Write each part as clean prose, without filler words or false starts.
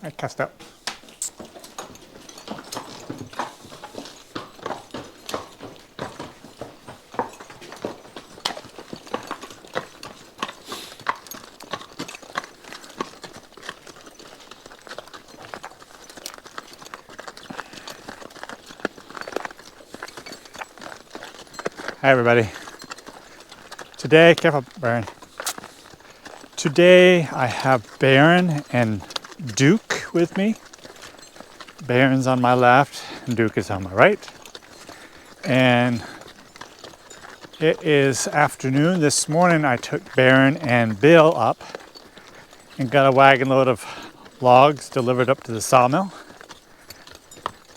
I cast up. Hi everybody. Today, careful, Baron. Today I have Baron and Duke with me. Baron's on my left and Duke is on my right. And it is afternoon. This morning I took Baron and Bill up and got a wagon load of logs delivered up to the sawmill.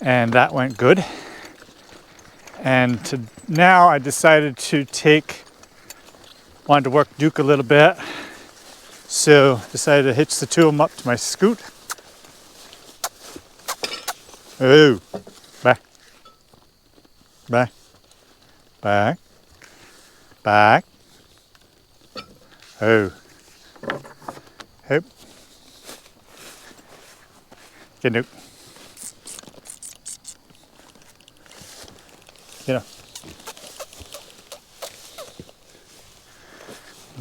And that went good. And now I decided to wanted to work Duke a little bit. So decided to hitch the two of them up to my scoot. Oh, back, back, back, back. Oh, hop. Get Duke. Get up.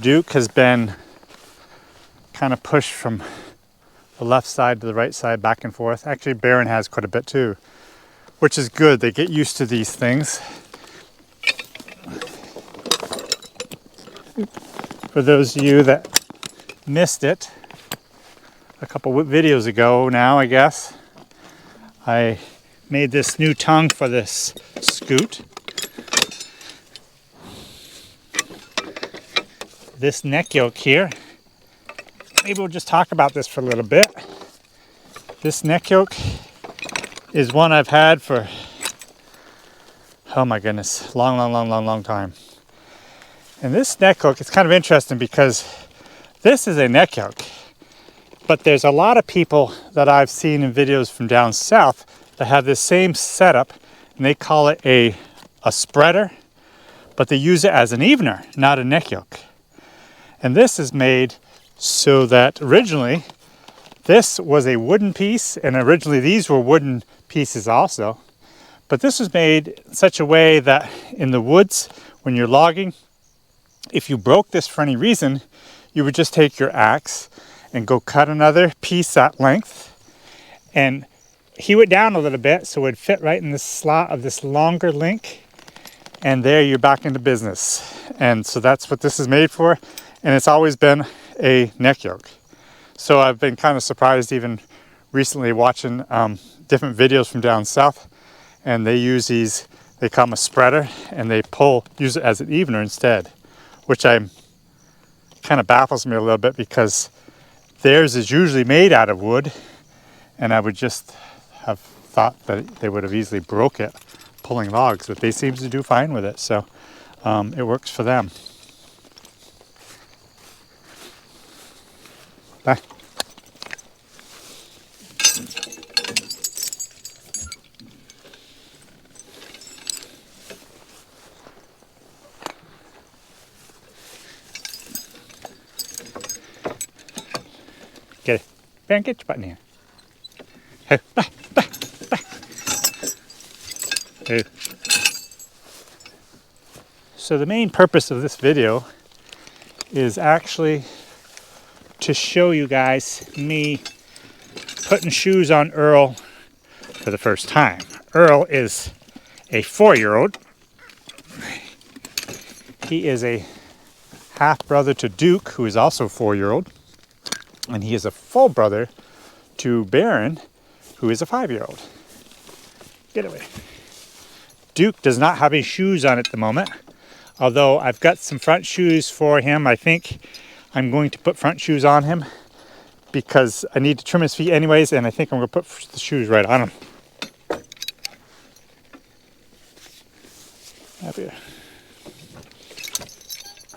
Duke has been kind of pushed from the left side to the right side, back and forth. Actually, Baron has quite a bit too, which is good. They get used to these things. For those of you that missed it, a couple videos ago now, I guess, I made this new tongue for this scoot. This neck yoke here, maybe we'll just talk about this for a little bit. This neck yoke is one I've had for, oh my goodness, long time. And this neck yoke, it's kind of interesting because this is a neck yoke, but there's a lot of people that I've seen in videos from down south that have this same setup, and they call it a spreader, but they use it as an evener, not a neck yoke. And this is made so that originally this was a wooden piece, and originally these were wooden pieces also. But this was made in such a way that in the woods, when you're logging, if you broke this for any reason, you would just take your axe and go cut another piece that length and hew it down a little bit so it would fit right in the slot of this longer link. And there you're back into business. And so that's what this is made for. And it's always been a neck yoke. So I've been kind of surprised even recently watching different videos from down south, and they use these, they call them a spreader, and they use it as an evener instead, which kind of baffles me a little bit because theirs is usually made out of wood, and I would just have thought that they would have easily broke it pulling logs, but they seem to do fine with it, so it works for them. Bye. Get it. Baron, get your butt in here. Hey, bye, bye, bye. Hey. So the main purpose of this video is actually to show you guys me putting shoes on Earl for the first time. Earl is a 4-year-old. He is a half brother to Duke, who is also a 4-year-old. And he is a full brother to Baron, who is a 5-year-old. Get away. Duke does not have any shoes on at the moment, although I've got some front shoes for him. I think I'm going to put front shoes on him because I need to trim his feet anyways, and I think I'm going to put the shoes right on him. Up here.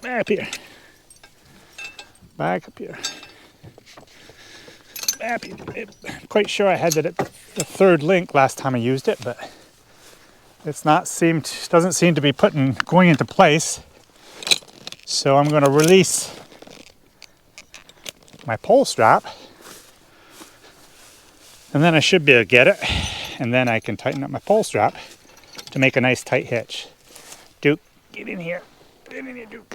Back here. Back up here. Back here. I'm quite sure I had that at the third link last time I used it, but it's doesn't seem to be going into place. So I'm going to release my pole strap And then I should be able to get it. And then I can tighten up my pole strap to make a nice tight hitch. Duke, get in here. Get in here, Duke.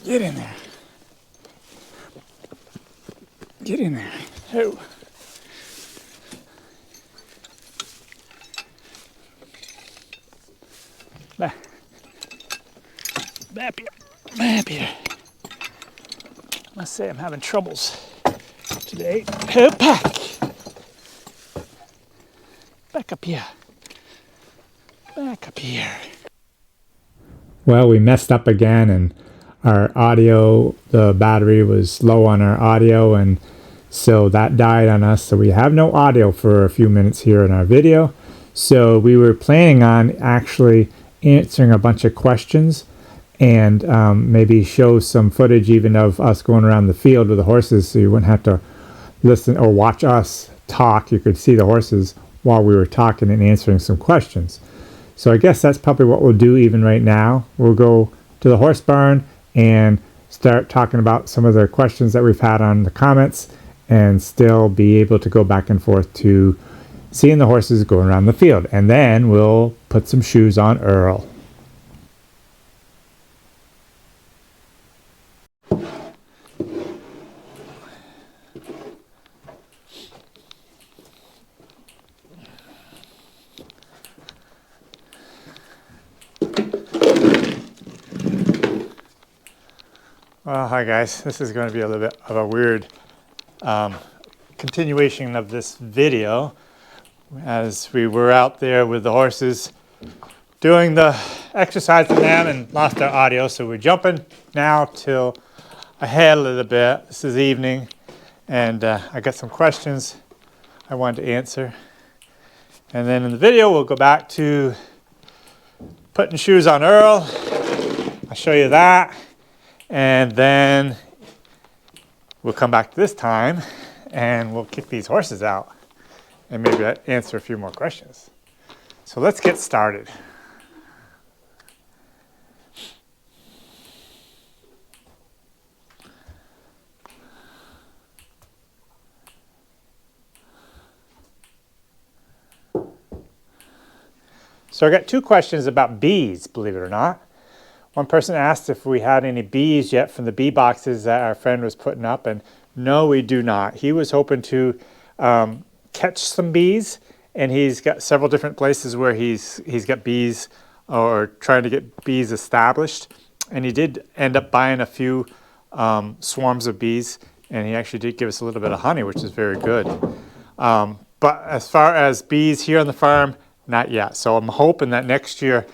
Get in there. Get in there. Oh. Back here. Back here. I must say I'm having troubles today. Back. Back up here. Back up here. Well, we messed up again, and our audio, the battery was low on our audio, and so that died on us. So we have no audio for a few minutes here in our video. So we were planning on actually answering a bunch of questions and maybe show some footage even of us going around the field with the horses, so you wouldn't have to listen or watch us talk. You could see the horses while we were talking and answering some questions. So I guess that's probably what we'll do even right now. We'll go to the horse barn and start talking about some of the questions that we've had on the comments, and still be able to go back and forth to seeing the horses going around the field. And then we'll put some shoes on Earl. Well, hi guys. This is going to be a little bit of a weird continuation of this video, as we were out there with the horses doing the exercise with them and lost our audio. So we're jumping now till ahead a little bit. This is evening, and I got some questions I wanted to answer. And then in the video, we'll go back to putting shoes on Earl. I'll show you that. And then we'll come back to this time and we'll kick these horses out and maybe answer a few more questions. So let's get started. So I got two questions about bees, believe it or not. One person asked if we had any bees yet from the bee boxes that our friend was putting up, and no, we do not. He was hoping to catch some bees, and he's got several different places where he's got bees, or trying to get bees established. And he did end up buying a few swarms of bees, and he actually did give us a little bit of honey, which is very good. But as far as bees here on the farm, not yet. So I'm hoping that next year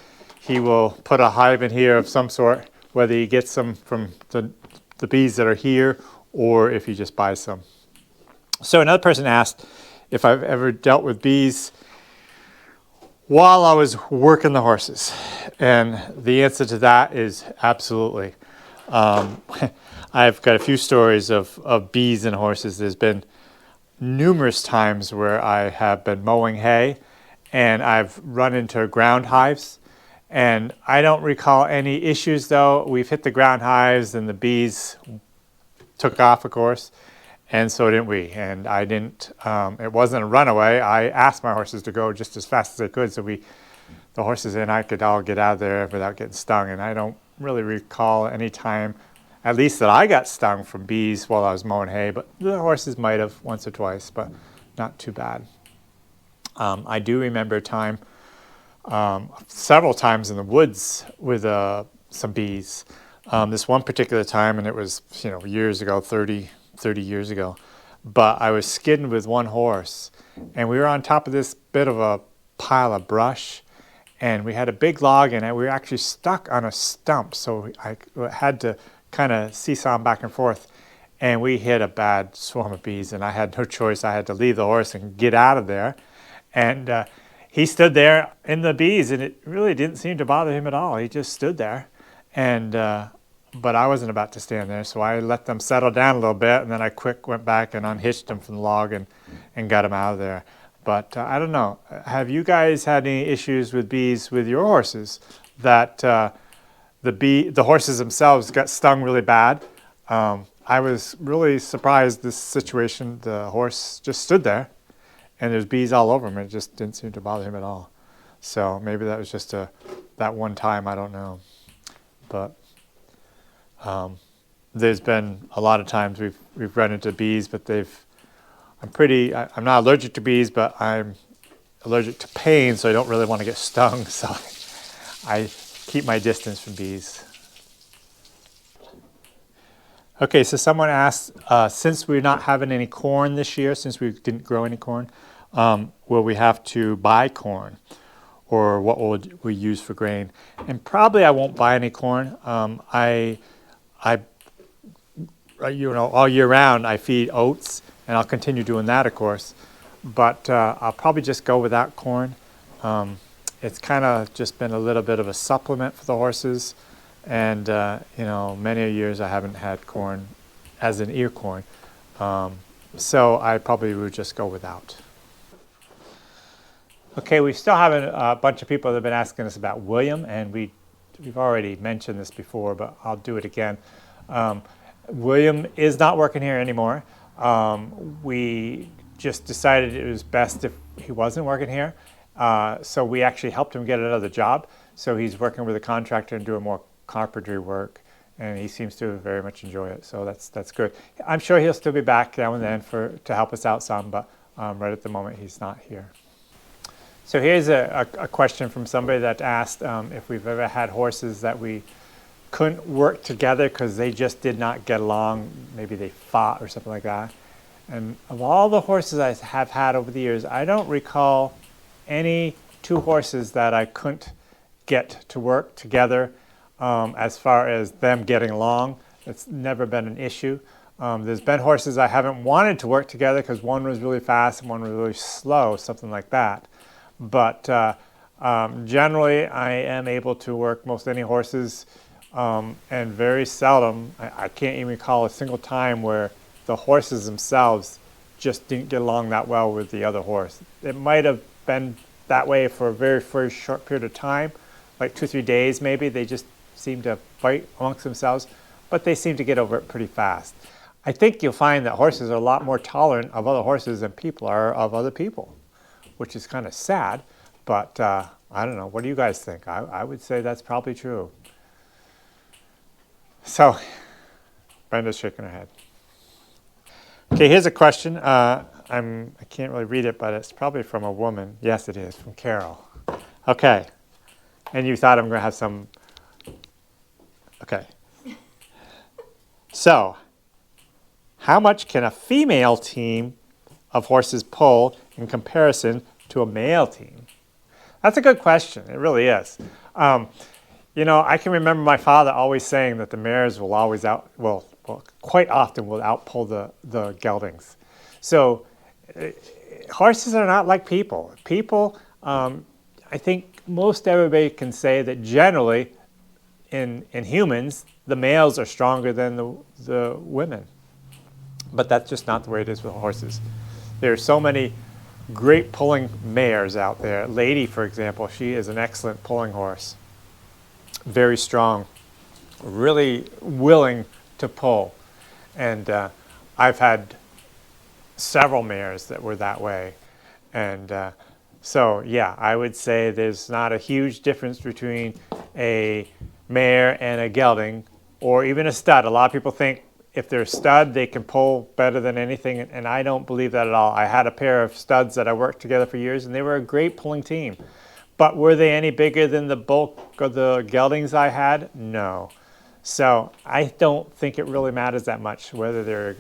he will put a hive in here of some sort, whether he gets some from the bees that are here or if he just buys some. So another person asked if I've ever dealt with bees while I was working the horses. And the answer to that is absolutely. I've got a few stories of bees and horses. There's been numerous times where I have been mowing hay and I've run into ground hives. And I don't recall any issues, though. We've hit the ground hives and the bees took off, of course, and so didn't we. And I didn't, it wasn't a runaway. I asked my horses to go just as fast as I could, so the horses and I could all get out of there without getting stung. And I don't really recall any time, at least that I got stung from bees while I was mowing hay, but the horses might have once or twice, but not too bad. I do remember a time, several times in the woods with some bees. This one particular time, and it was years ago, 30 years ago, but I was skidding with one horse, and we were on top of this bit of a pile of brush, and we had a big log, and we were actually stuck on a stump, so I had to kind of seesaw back and forth, and we hit a bad swarm of bees, and I had no choice. I had to leave the horse and get out of there. And he stood there in the bees, and it really didn't seem to bother him at all. He just stood there. And but I wasn't about to stand there, so I let them settle down a little bit, and then I went back and unhitched them from the log and got them out of there. But I don't know. Have you guys had any issues with bees with your horses, that the horses themselves got stung really bad? I was really surprised this situation. The horse just stood there and there's bees all over him. It just didn't seem to bother him at all. So maybe that was just that one time, I don't know. But there's been a lot of times we've run into bees, but I'm not allergic to bees, but I'm allergic to pain, so I don't really want to get stung. So I keep my distance from bees. Okay, so someone asked, since we're not having any corn this year, since we didn't grow any corn, will we have to buy corn? Or what will we use for grain? And probably I won't buy any corn. All year round I feed oats, and I'll continue doing that, of course. But I'll probably just go without corn. It's kind of just been a little bit of a supplement for the horses. And, many years I haven't had corn as an ear corn. So I probably would just go without. Okay, we still have a bunch of people that have been asking us about William, and we've already mentioned this before, but I'll do it again. William is not working here anymore. We just decided it was best if he wasn't working here. So we actually helped him get another job. So he's working with a contractor and doing more carpentry work, and he seems to very much enjoy it. So that's good. I'm sure he'll still be back now and then to help us out some, but right at the moment he's not here. So here's a question from somebody that asked if we've ever had horses that we couldn't work together because they just did not get along. Maybe they fought or something like that. And of all the horses I have had over the years, I don't recall any two horses that I couldn't get to work together as far as them getting along. It's never been an issue. There's been horses I haven't wanted to work together because one was really fast and one was really slow, something like that. But generally, I am able to work most any horses, and very seldom, I can't even recall a single time where the horses themselves just didn't get along that well with the other horse. It might have been that way for a very short period of time, like 2 or 3 days maybe. They just seem to fight amongst themselves, but they seem to get over it pretty fast. I think you'll find that horses are a lot more tolerant of other horses than people are of other people, which is kind of sad, but I don't know. What do you guys think? I would say that's probably true. So, Brenda's shaking her head. Okay, here's a question. I can't really read it, but it's probably from a woman. Yes, it is, from Carol. Okay, and you thought I'm going to have some... Okay. So, how much can a female team of horses pull in comparison to a male team? That's a good question. It really is. I can remember my father always saying that the mares will always quite often will outpull the geldings. So horses are not like people. People, I think most everybody can say that generally in humans, the males are stronger than the women. But that's just not the way it is with horses. There are so many great pulling mares out there. Lady, for example, she is an excellent pulling horse. Very strong, really willing to pull. And I've had several mares that were that way. And so, yeah, I would say there's not a huge difference between a mare and a gelding, or even a stud. A lot of people think if they're a stud, they can pull better than anything, and I don't believe that at all. I had a pair of studs that I worked together for years, and they were a great pulling team. But were they any bigger than the bulk of the geldings I had? No. So I don't think it really matters that much whether they're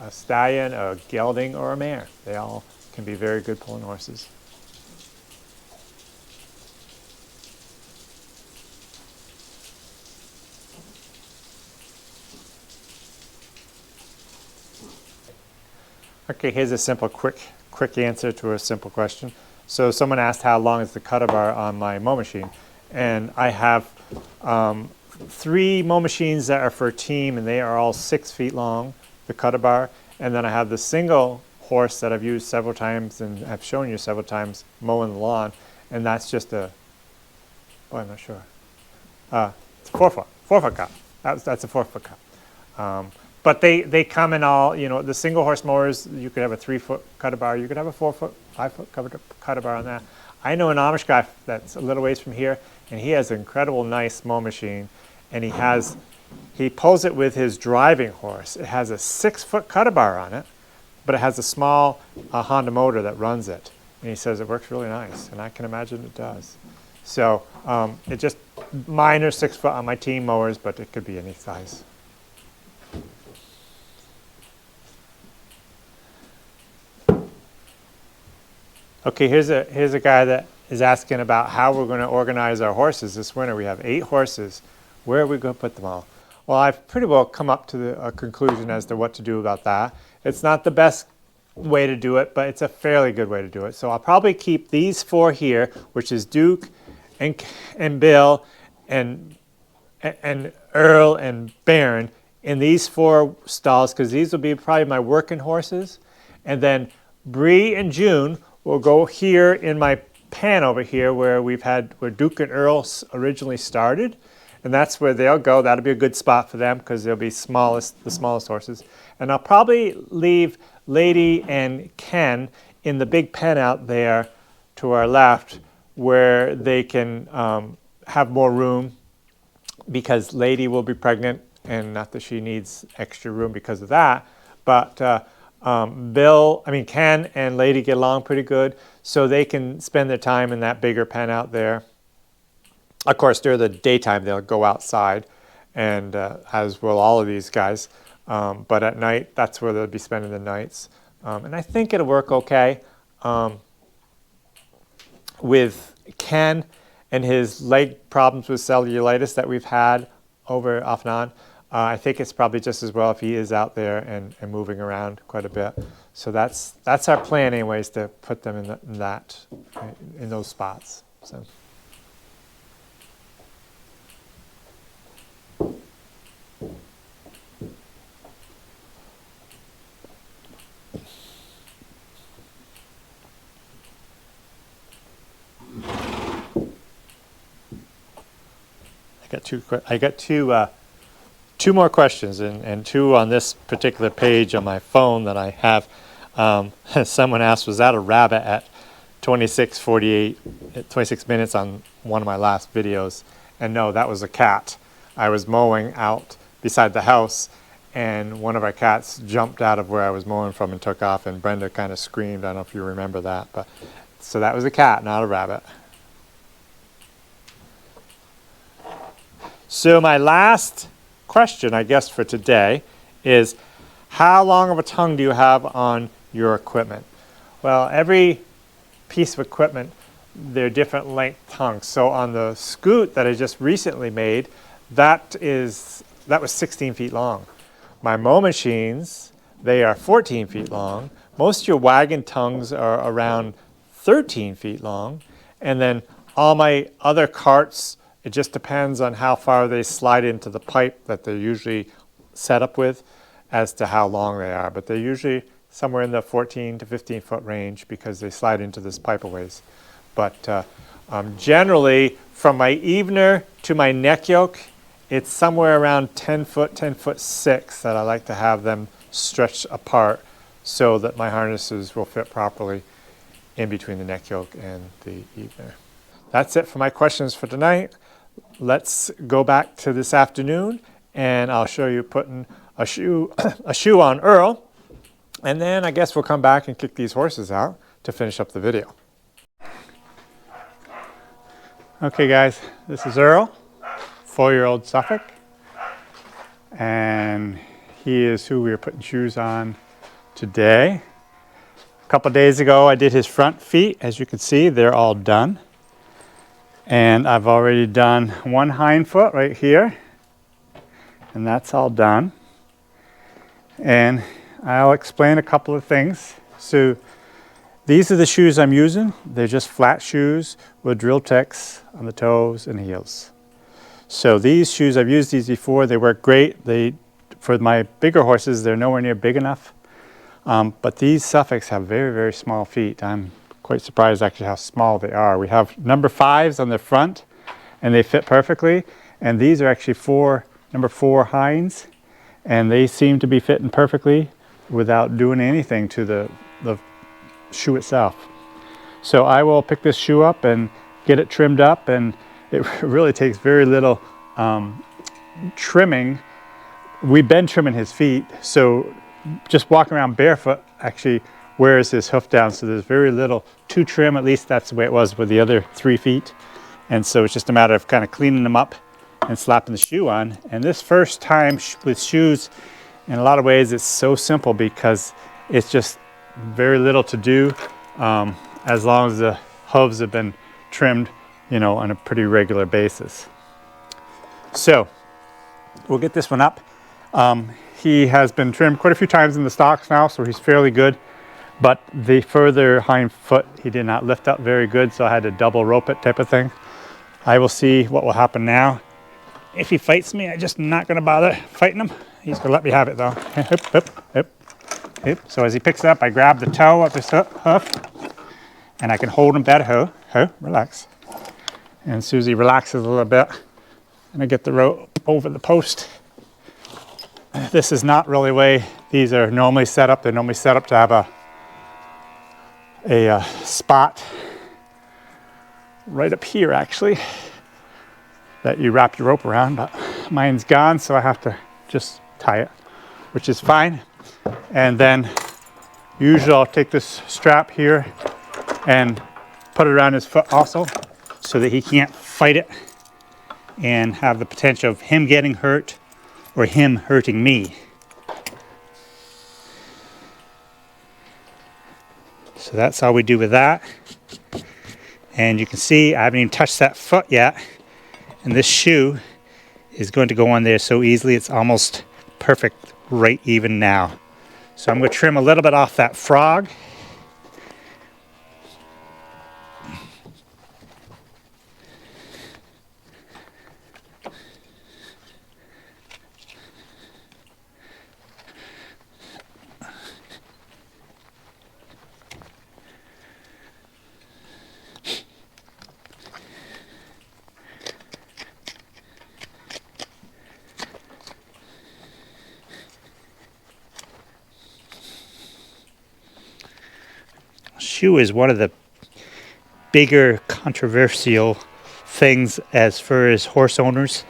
a stallion, a gelding, or a mare. They all can be very good pulling horses. Okay, here's a simple, quick answer to a simple question. So someone asked how long is the cutter bar on my mow machine, and I have 3 mow machines that are for a team, and they are all 6 feet long, the cutter bar, and then I have the single horse that I've used several times and have shown you several times mowing the lawn, and that's just I'm not sure. It's a 4 foot cup. That's a 4 foot cup. but they come in all, you know, the single horse mowers, you could have a 3-foot cutter bar, you could have a 4-foot, 5-foot cutter bar on that. I know an Amish guy that's a little ways from here, and he has an incredible nice mow machine, and he pulls it with his driving horse. It has a 6-foot cutter bar on it, but it has a small Honda motor that runs it. And he says it works really nice, and I can imagine it does. So it just minor 6-foot on my team mowers, but it could be any size. Okay, here's a guy that is asking about how we're going to organize our horses this winter. We have 8 horses. Where are we going to put them all? Well, I've pretty well come up to a conclusion as to what to do about that. It's not the best way to do it, but it's a fairly good way to do it. So I'll probably keep these 4 here, which is Duke and Bill and Earl and Baron, in these 4 stalls, because these will be probably my working horses. And then Bree and June will go here in my pen over here where Duke and Earl originally started. And that's where they'll go. That'll be a good spot for them because they'll be the smallest horses. And I'll probably leave Lady and Ken in the big pen out there to our left where they can have more room, because Lady will be pregnant, and not that she needs extra room because of that. But Ken and Lady get along pretty good, so they can spend their time in that bigger pen out there. Of course, during the daytime, they'll go outside, and as will all of these guys. But at night, that's where they'll be spending the nights. And I think it'll work okay. With Ken and his leg problems with cellulitis that we've had off and on, I think it's probably just as well if he is out there and moving around quite a bit. So that's our plan anyways, to put them in those spots. So. I got two more questions, and 2 on this particular page on my phone that I have. Someone asked, was that a rabbit at 26 minutes on one of my last videos? And no, that was a cat. I was mowing out beside the house, and one of our cats jumped out of where I was mowing from and took off, and Brenda kind of screamed. I don't know if you remember that. So that was a cat, not a rabbit. So my last question, I guess, for today is, how long of a tongue do you have on your equipment? Well, every piece of equipment, they're different length tongues. So on the scoot that I just recently made, that was 16 feet long. My mow machines, they are 14 feet long. Most of your wagon tongues are around 13 feet long. And then all my other carts, it just depends on how far they slide into the pipe that they're usually set up with as to how long they are. But they're usually somewhere in the 14 to 15 foot range because they slide into this pipe a ways. But generally, from my evener to my neck yoke, it's somewhere around 10 foot 6 that I like to have them stretched apart so that my harnesses will fit properly in between the neck yoke and the evener. That's it for my questions for tonight. Let's go back to this afternoon, and I'll show you putting a shoe on Earl, and then I guess we'll come back and kick these horses out to finish up the video. Okay guys, this is Earl, 4-year-old Suffolk, and he is who we are putting shoes on today. A couple days ago I did his front feet. As you can see, they're all done. And I've already done one hind foot right here, and that's all done. And I'll explain a couple of things. So these are the shoes I'm using. They're just flat shoes with drill techs on the toes and heels. So these shoes, I've used these before. They work great. For my bigger horses, they're nowhere near big enough. But these Suffolks have very, very small feet. I'm quite surprised actually how small they are. We have number 5s on the front, and they fit perfectly. And these are actually number 4 hinds, and they seem to be fitting perfectly without doing anything to the shoe itself. So I will pick this shoe up and get it trimmed up, and it really takes very little trimming. We've been trimming his feet, so just walking around barefoot actually wears his hoof down, so there's very little to trim. At least that's the way it was with the other 3 feet. And so it's just a matter of kind of cleaning them up and slapping the shoe on. And this first time with shoes, in a lot of ways, it's so simple because it's just very little to do, as long as the hooves have been trimmed, you know, on a pretty regular basis. So we'll get this one up. He has been trimmed quite a few times in the stocks now, so he's fairly good. But the further hind foot, he did not lift up very good, so I had to double rope it type of thing. I will see what will happen now. If he fights me, I'm just not going to bother fighting him. He's going to let me have it though. Hip, hip, hip, hip. So as he picks it up, I grab the toe of his hoof, and I can hold him better. Relax. And Susie relaxes a little bit, and I get the rope over the post. This is not really the way these are normally set up. They're normally set up to have a spot right up here, actually, that you wrap your rope around, but mine's gone, so I have to just tie it, which is fine. And then usually I'll take this strap here and put it around his foot also, so that he can't fight it and have the potential of him getting hurt or him hurting me. So that's all we do with that. And you can see I haven't even touched that foot yet, and this shoe is going to go on there so easily. It's almost perfect right even now. So I'm going to trim a little bit off that frog. Shoe is one of the bigger controversial things as far as horse owners.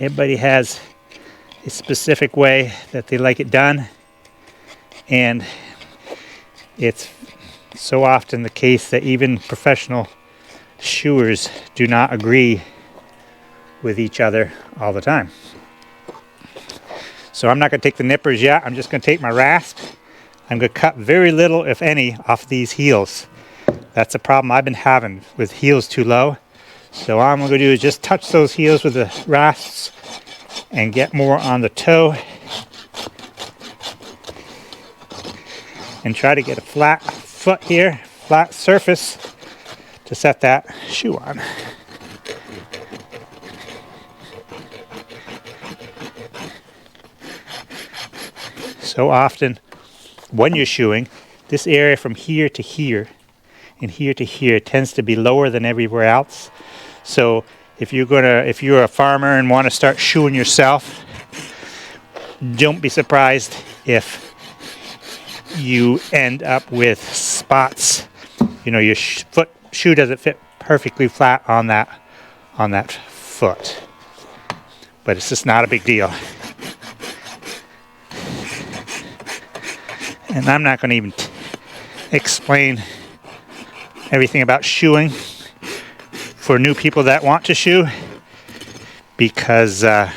Everybody has a specific way that they like it done, and it's so often the case that even professional shoers do not agree with each other all the time. So I'm not going to take the nippers yet. I'm just going to take my rasp. I'm going to cut very little, if any, off these heels. That's a problem I've been having with heels too low. So all I'm going to do is just touch those heels with the rasps and get more on the toe. And try to get a flat foot here, flat surface to set that shoe on. So often, when you're shoeing, this area from here to here and here to here tends to be lower than everywhere else. So if you're a farmer and want to start shoeing yourself, don't be surprised if you end up with spots. You know, your shoe doesn't fit perfectly flat on that foot, but it's just not a big deal. And I'm not going to even explain everything about shoeing for new people that want to shoe, because I've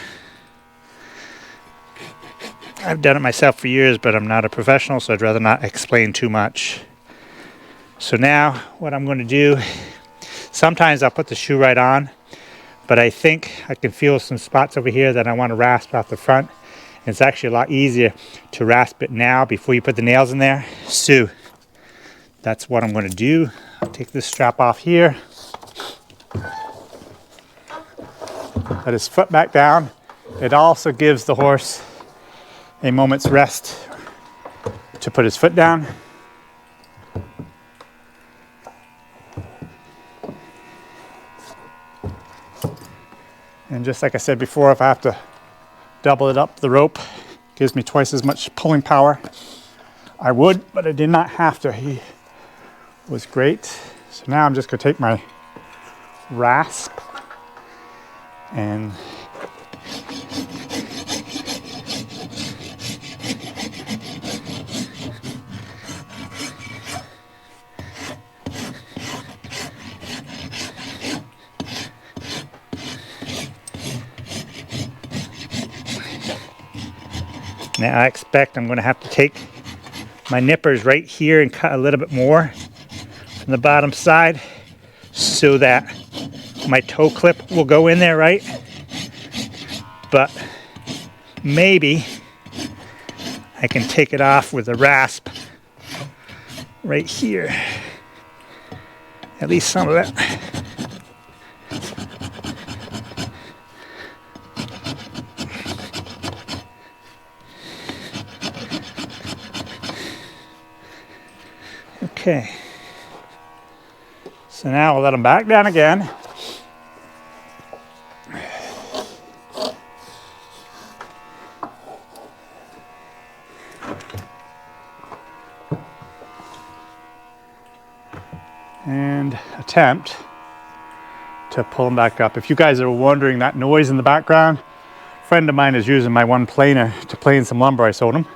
done it myself for years, but I'm not a professional, so I'd rather not explain too much. So now what I'm going to do, sometimes I'll put the shoe right on, but I think I can feel some spots over here that I want to rasp off the front. And it's actually a lot easier to rasp it now before you put the nails in there. So that's what I'm going to do. I'll take this strap off here. Let his foot back down. It also gives the horse a moment's rest to put his foot down. And just like I said before, if I have to double it up the rope. Gives me twice as much pulling power. I would, but I did not have to. He was great. So now I'm just gonna take my rasp and now I expect I'm gonna have to take my nippers right here and cut a little bit more from the bottom side so that my toe clip will go in there, right? But maybe I can take it off with a rasp right here. At least some of it. Okay. So now we'll let them back down again. And attempt to pull them back up. If you guys are wondering that noise in the background, a friend of mine is using my one planer to plane some lumber I sold him.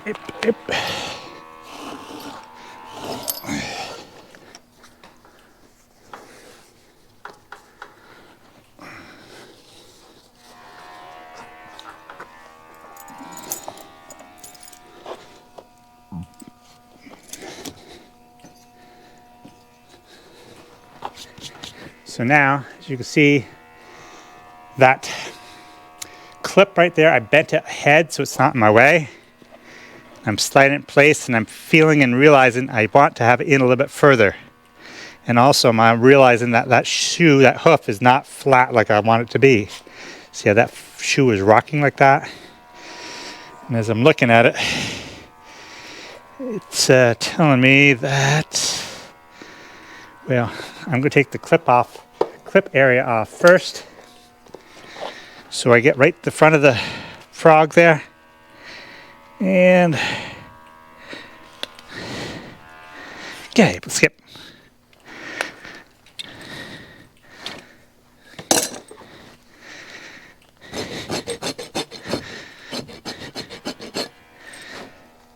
Yep, yep. So now, as you can see, that clip right there, I bent it ahead so it's not in my way. I'm sliding it in place and I'm feeling and realizing I want to have it in a little bit further. And also I'm realizing that that shoe, that hoof is not flat like I want it to be. See how that shoe is rocking like that? And as I'm looking at it, it's telling me that, well, I'm going to take the clip area off first. So I get right to the front of the frog there. And okay, let's skip.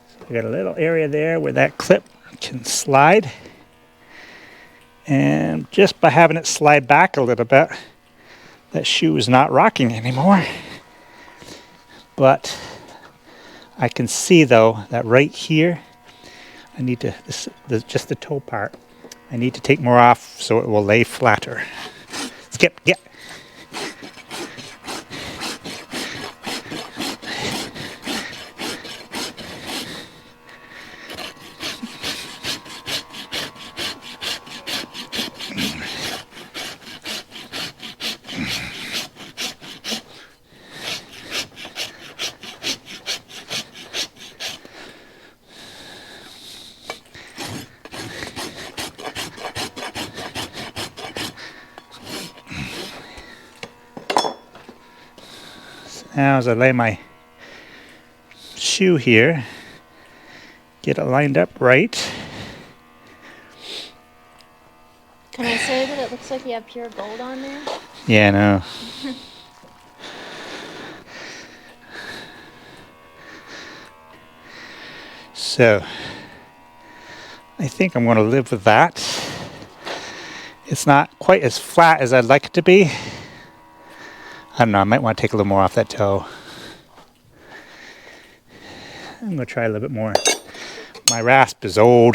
So we got a little area there where that clip can slide. And just by having it slide back a little bit, that shoe is not rocking anymore. But I can see though that right here, I need to, just the toe part, I need to take more off so it will lay flatter. Skip, get. Now as I lay my shoe here, get it lined up right. Can I say that it looks like you have pure gold on there? Yeah, I know. So, I think I'm going to live with that. It's not quite as flat as I'd like it to be. I don't know, I might want to take a little more off that toe. I'm going to try a little bit more. My rasp is old.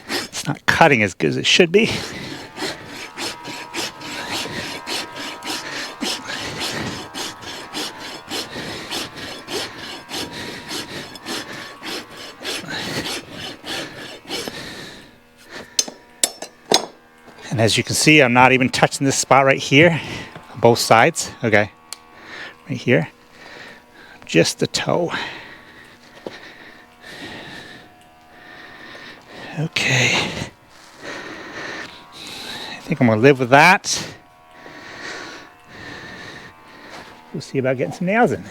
It's not cutting as good as it should be. And as you can see, I'm not even touching this spot right here, on both sides, okay, right here, just the toe. Okay, I think I'm gonna live with that. see about getting some nails in.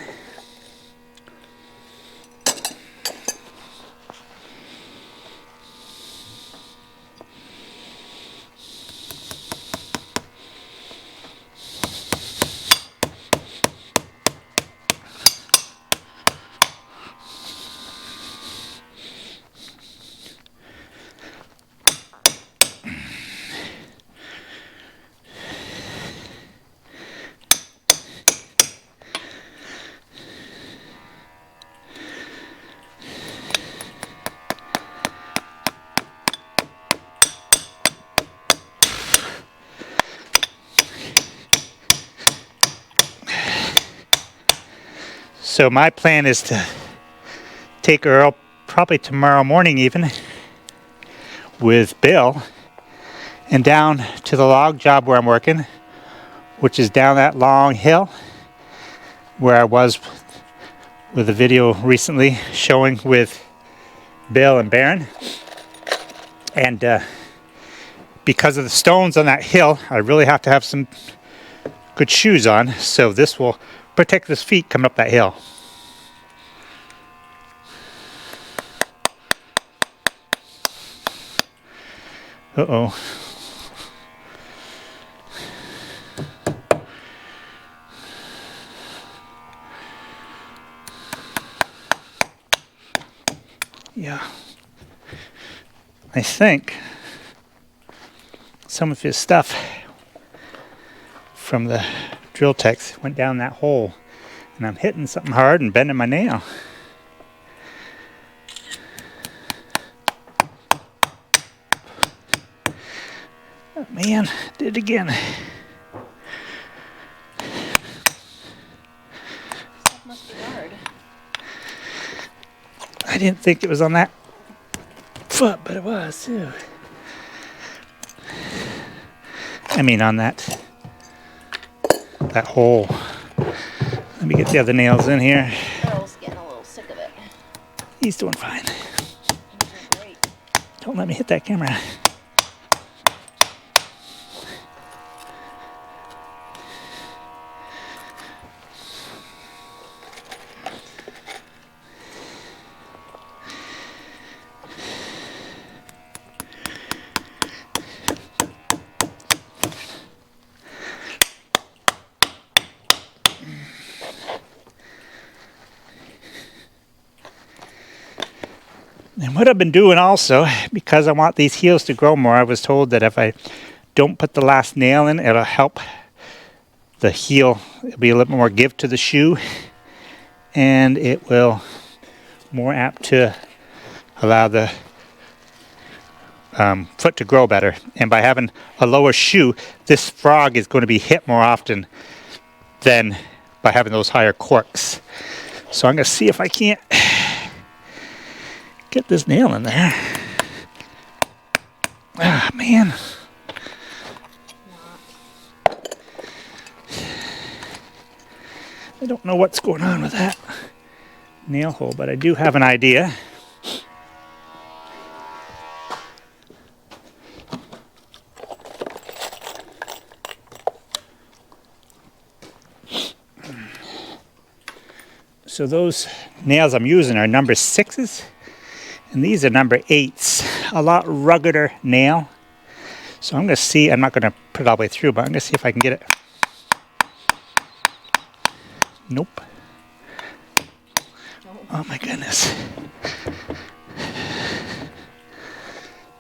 So my plan is to take Earl probably tomorrow morning even with Bill and down to the log job where I'm working, which is down that long hill where I was with a video recently showing with Bill and Baron. And because of the stones on that hill, I really have to have some good shoes on, so this will protect his feet coming up that hill. Uh-oh. Yeah. I think some of his stuff from the drill techs went down that hole, and I'm hitting something hard and bending my nail. Oh man, did it again. That must be hard. I didn't think it was on that foot, but it was too. I mean on that hole. Let me get the other nails in here. Earl's getting a little sick of it. He's doing fine. He's doing great. Don't let me hit that camera. And what I've been doing also, because I want these heels to grow more, I was told that if I don't put the last nail in, it'll help the heel. It'll be a little more give to the shoe, and it will more apt to allow the foot to grow better. And by having a lower shoe, this frog is going to be hit more often than by having those higher corks. So I'm going to see if I can't get this nail in there. Ah, man. I don't know what's going on with that nail hole, but I do have an idea. So those nails I'm using are number 6s. And these are number 8s, a lot ruggeder nail. So I'm going to see, I'm not going to put it all the way through, but I'm going to see if I can get it. Nope. Oh my goodness.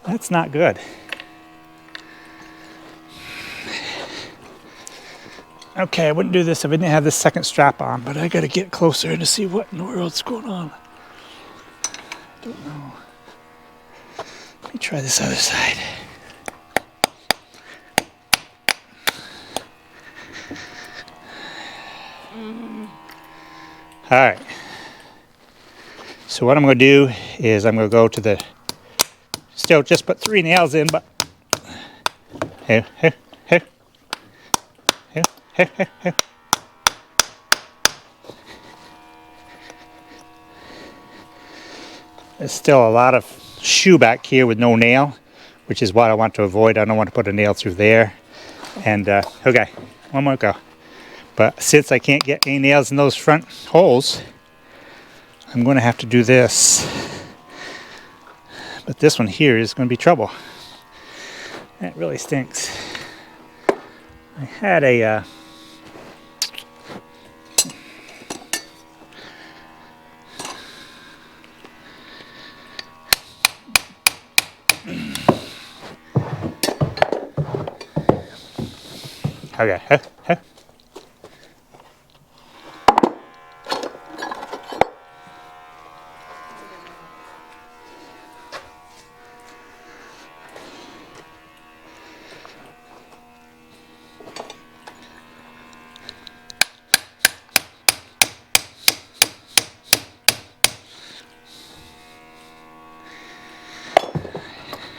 That's not good. Okay, I wouldn't do this if I didn't have this second strap on, but I got to get closer to see what in the world's going on. I don't know. Let me try this other side. All right. So what I'm going to do is I'm going to go to the, still just put 3 nails in, but here. There's still a lot of shoe back here with no nail, which is what I want to avoid. I don't want to put a nail through there. And okay, one more go. But since I can't get any nails in those front holes, I'm going to have to do this. But this one here is going to be trouble. That really stinks. I had a okay.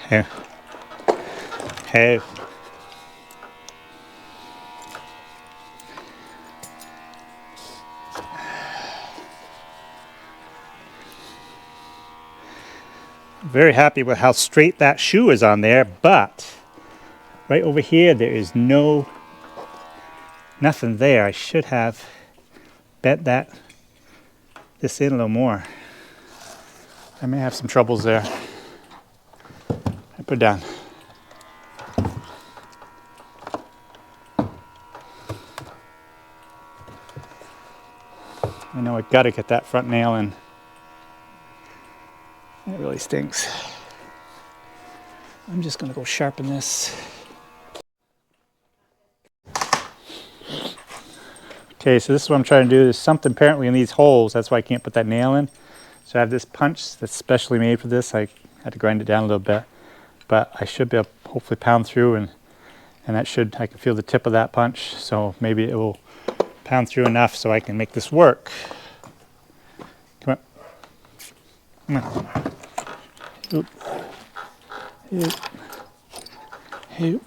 Hey. Hey. Very happy with how straight that shoe is on there, but right over here there is nothing there. I should have bent this in a little more. I may have some troubles there. I put it down. I know I gotta get that front nail in. It really stinks. I'm just gonna go sharpen this. Okay, so this is what I'm trying to do. There's something apparently in these holes. That's why I can't put that nail in. So I have this punch that's specially made for this. I had to grind it down a little bit. But I should be able to hopefully pound through, and that should, I can feel the tip of that punch. So maybe it will pound through enough so I can make this work. Come on. Come on. Oop. Oop. Oop.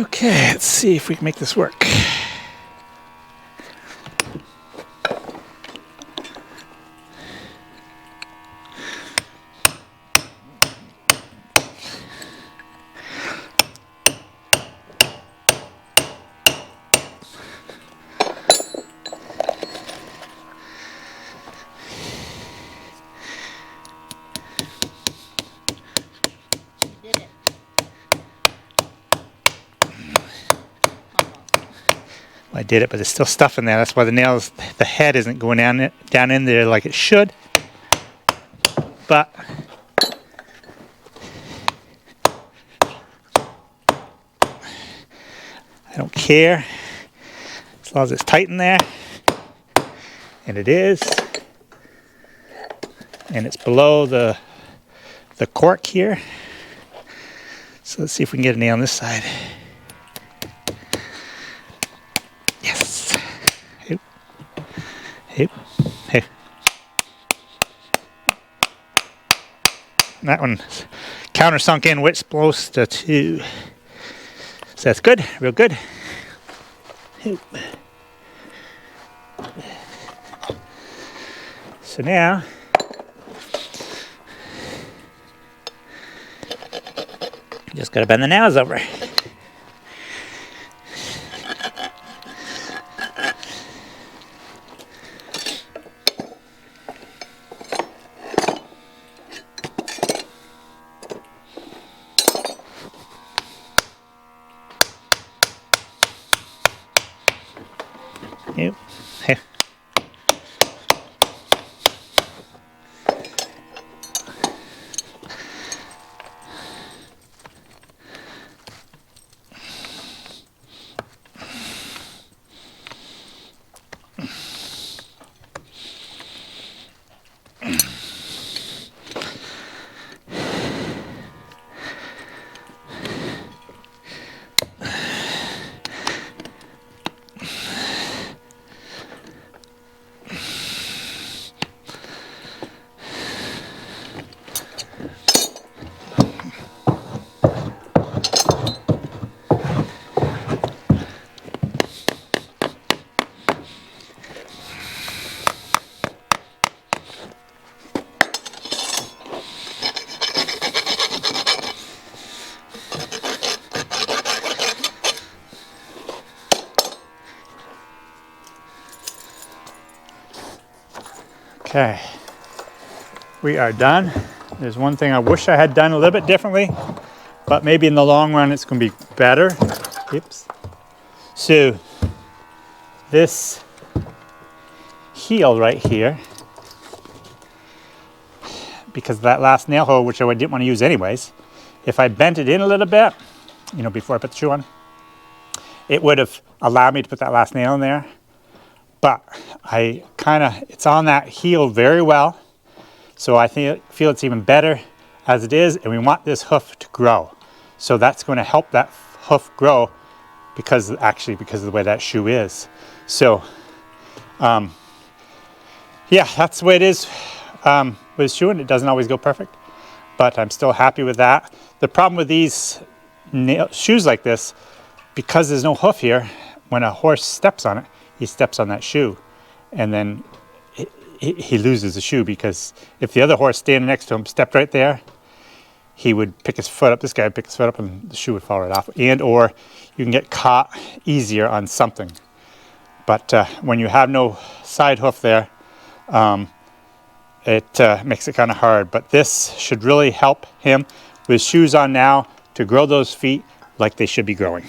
Okay, let's see if we can make this work. I did it, but there's still stuff in there. That's why the head isn't going down in there like it should. But I don't care as long as it's tight in there, and it is, and it's below the cork here. So let's see if we can get a nail on this side. Hey. That one countersunk in, which close to 2. So that's good, real good. So now, just gotta bend the nails over. Yep. Hey. Okay, we are done. There's one thing I wish I had done a little bit differently, but maybe in the long run it's going to be better. Oops. So this heel right here, because of that last nail hole, which I didn't want to use anyways, if I bent it in a little bit, you know, before I put the shoe on, it would have allowed me to put that last nail in there. But it's on that heel very well. So I feel it's even better as it is, and we want this hoof to grow. So that's going to help that hoof grow because of the way that shoe is. So, yeah, that's the way it is with shoe, and it doesn't always go perfect, but I'm still happy with that. The problem with these shoes like this, because there's no hoof here, when a horse steps on it, he steps on that shoe, and then he loses the shoe, because if the other horse standing next to him stepped right there, he would pick his foot up, this guy would pick his foot up, and the shoe would fall right off. And or you can get caught easier on something. But when you have no side hoof there, it makes it kind of hard. But this should really help him with shoes on now to grow those feet like they should be growing.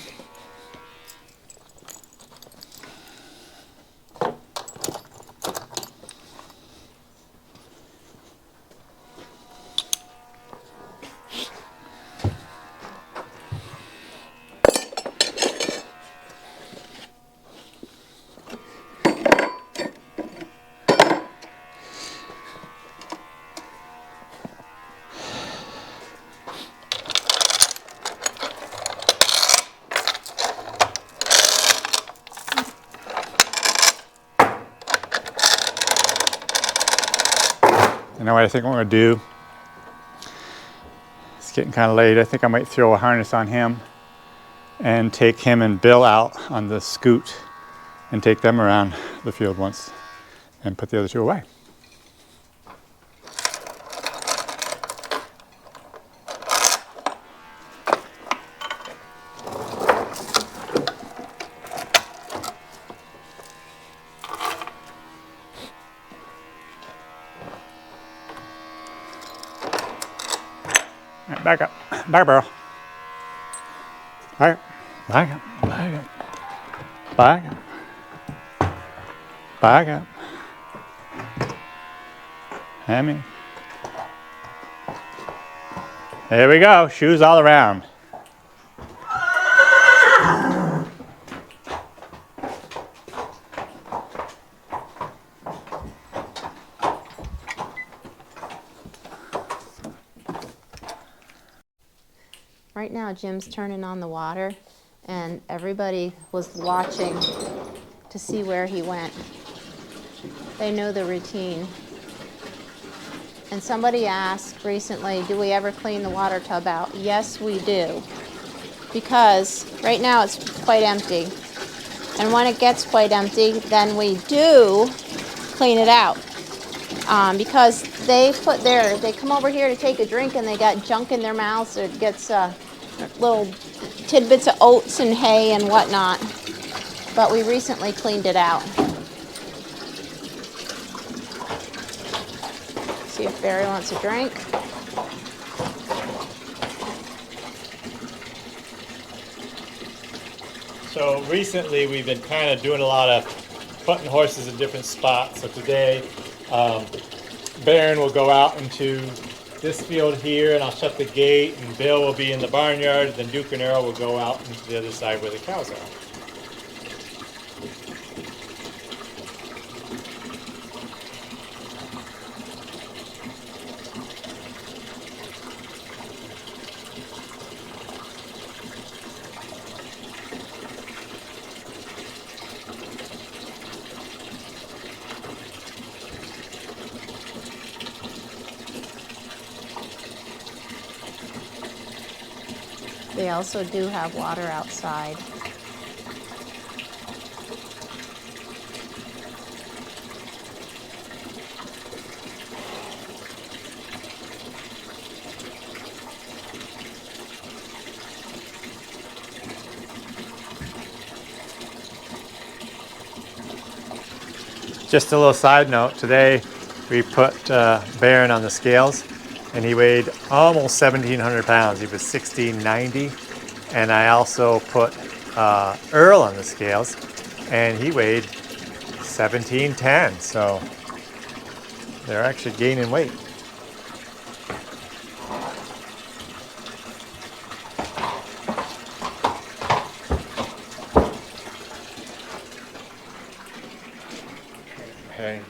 You know what I think I'm going to do? It's getting kind of late. I think I might throw a harness on him and take him and Bill out on the scoot and take them around the field once and put the other two away. Back up, barrel. Back up, back up, back up, back up. Hammy. There we go, shoes all around. Right now, Jim's turning on the water, and everybody was watching to see where he went. They know the routine. And somebody asked recently, do we ever clean the water tub out? Yes, we do. Because right now it's quite empty. And when it gets quite empty, then we do clean it out. Because they come over here to take a drink and they got junk in their mouths. It gets little tidbits of oats and hay and whatnot. But we recently cleaned it out. See if Barry wants a drink. So recently we've been kind of doing a lot of putting horses in different spots. So today Baron will go out into this field here, and I'll shut the gate, and Bill will be in the barnyard, then Duke and Earl will go out into the other side where the cows are. They also do have water outside. Just a little side note, today we put Baron on the scales, and he weighed almost 1,700 pounds. He was 1,690. And I also put Earl on the scales, and he weighed 1,710. So they're actually gaining weight. Okay.